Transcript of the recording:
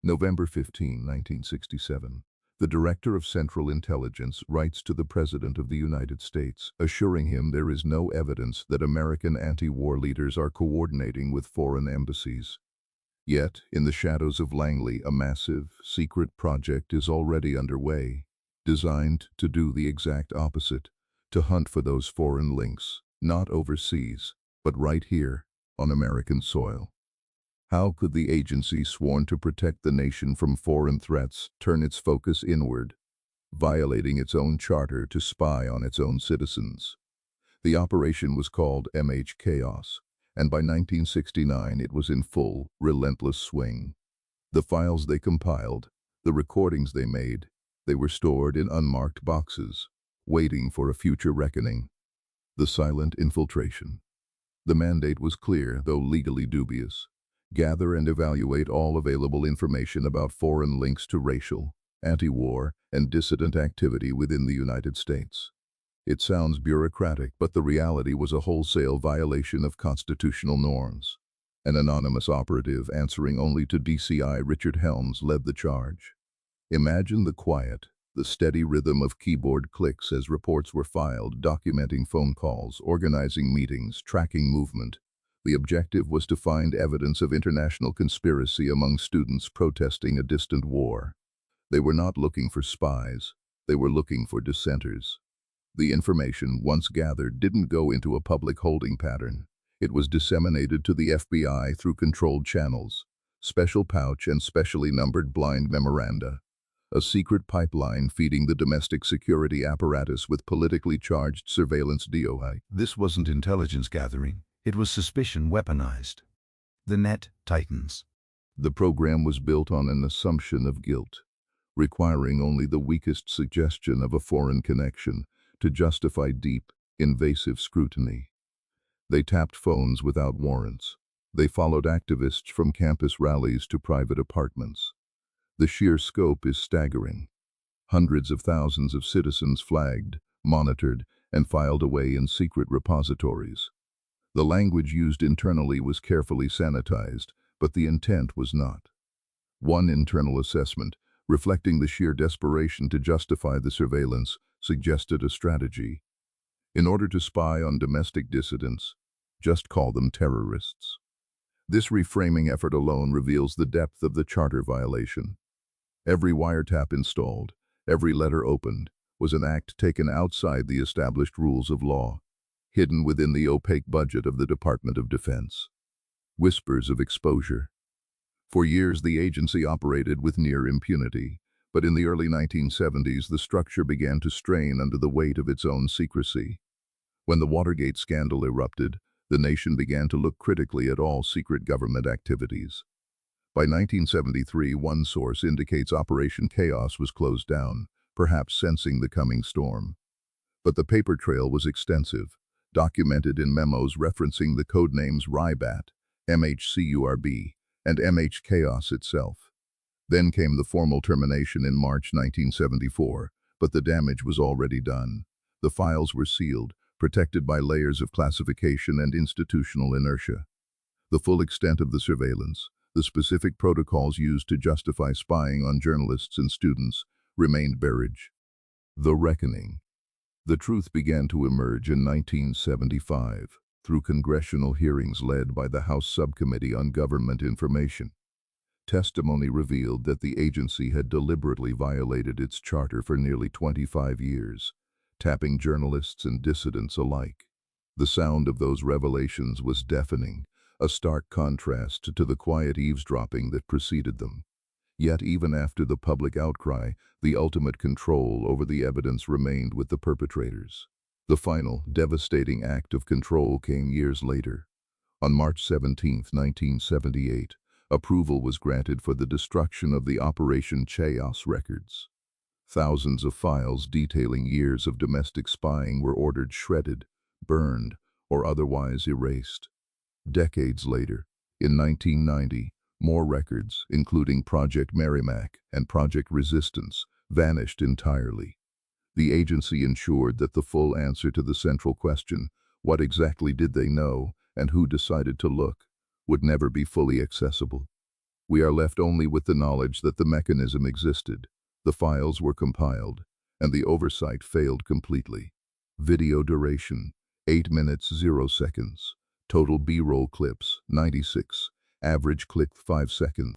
November 15, 1967. The Director of Central Intelligence writes to the President of the United States, assuring him there is no evidence that American anti-war leaders are coordinating with foreign embassies. Yet, in the shadows of Langley, a massive, secret project is already underway, designed to do the exact opposite, to hunt for those foreign links, not overseas, but right here, on American soil. How could the agency sworn to protect the nation from foreign threats turn its focus inward, violating its own charter to spy on its own citizens? The operation was called MH-Chaos, and by 1969 it was in full, relentless swing. The files they compiled, the recordings they made, they were stored in unmarked boxes, waiting for a future reckoning. The silent infiltration. The mandate was clear, though legally dubious. Gather and evaluate all available information about foreign links to racial, anti-war, and dissident activity within the United States. It sounds bureaucratic, but the reality was a wholesale violation of constitutional norms. An anonymous operative answering only to DCI Richard Helms led the charge. Imagine the quiet, the steady rhythm of keyboard clicks as reports were filed, documenting phone calls, organizing meetings, tracking movement. The objective was to find evidence of international conspiracy among students protesting a distant war. They were not looking for spies, they were looking for dissenters. The information, once gathered, didn't go into a public holding pattern. It was disseminated to the FBI through controlled channels, special pouch and specially numbered blind memoranda. A secret pipeline feeding the domestic security apparatus with politically charged surveillance DOI. This wasn't intelligence gathering. It was suspicion weaponized. The net tightens. The program was built on an assumption of guilt, requiring only the weakest suggestion of a foreign connection to justify deep, invasive scrutiny. They tapped phones without warrants. They followed activists from campus rallies to private apartments. The sheer scope is staggering. Hundreds of thousands of citizens flagged, monitored, and filed away in secret repositories. The language used internally was carefully sanitized, but the intent was not. One internal assessment, reflecting the sheer desperation to justify the surveillance, suggested a strategy. In order to spy on domestic dissidents, just call them terrorists. This reframing effort alone reveals the depth of the charter violation. Every wiretap installed, every letter opened, was an act taken outside the established rules of law, hidden within the opaque budget of the Department of Defense. Whispers of exposure. For years, the agency operated with near impunity, but in the early 1970s, the structure began to strain under the weight of its own secrecy. When the Watergate scandal erupted, the nation began to look critically at all secret government activities. By 1973, one source indicates Operation Chaos was closed down, perhaps sensing the coming storm. But the paper trail was extensive, documented in memos referencing the codenames RYBAT, MHCURB, and MH-Chaos itself. Then came the formal termination in March 1974, but the damage was already done. The files were sealed, protected by layers of classification and institutional inertia. The full extent of the surveillance, the specific protocols used to justify spying on journalists and students, remained buried. The reckoning. The truth began to emerge in 1975 through congressional hearings led by the House Subcommittee on Government Information. Testimony revealed that the agency had deliberately violated its charter for nearly 25 years, tapping journalists and dissidents alike. The sound of those revelations was deafening, a stark contrast to the quiet eavesdropping that preceded them. Yet even after the public outcry, the ultimate control over the evidence remained with the perpetrators. The final, devastating act of control came years later. On March 17, 1978, approval was granted for the destruction of the Operation Chaos records. Thousands of files detailing years of domestic spying were ordered shredded, burned, or otherwise erased. Decades later, in 1990, more records, including Project Merrimack and Project Resistance, vanished entirely. The agency ensured that the full answer to the central question, what exactly did they know and who decided to look, would never be fully accessible. We are left only with the knowledge that the mechanism existed, the files were compiled, and the oversight failed completely. Video duration, 8 minutes 0 seconds. Total B-roll clips, 96. Average click 5 seconds.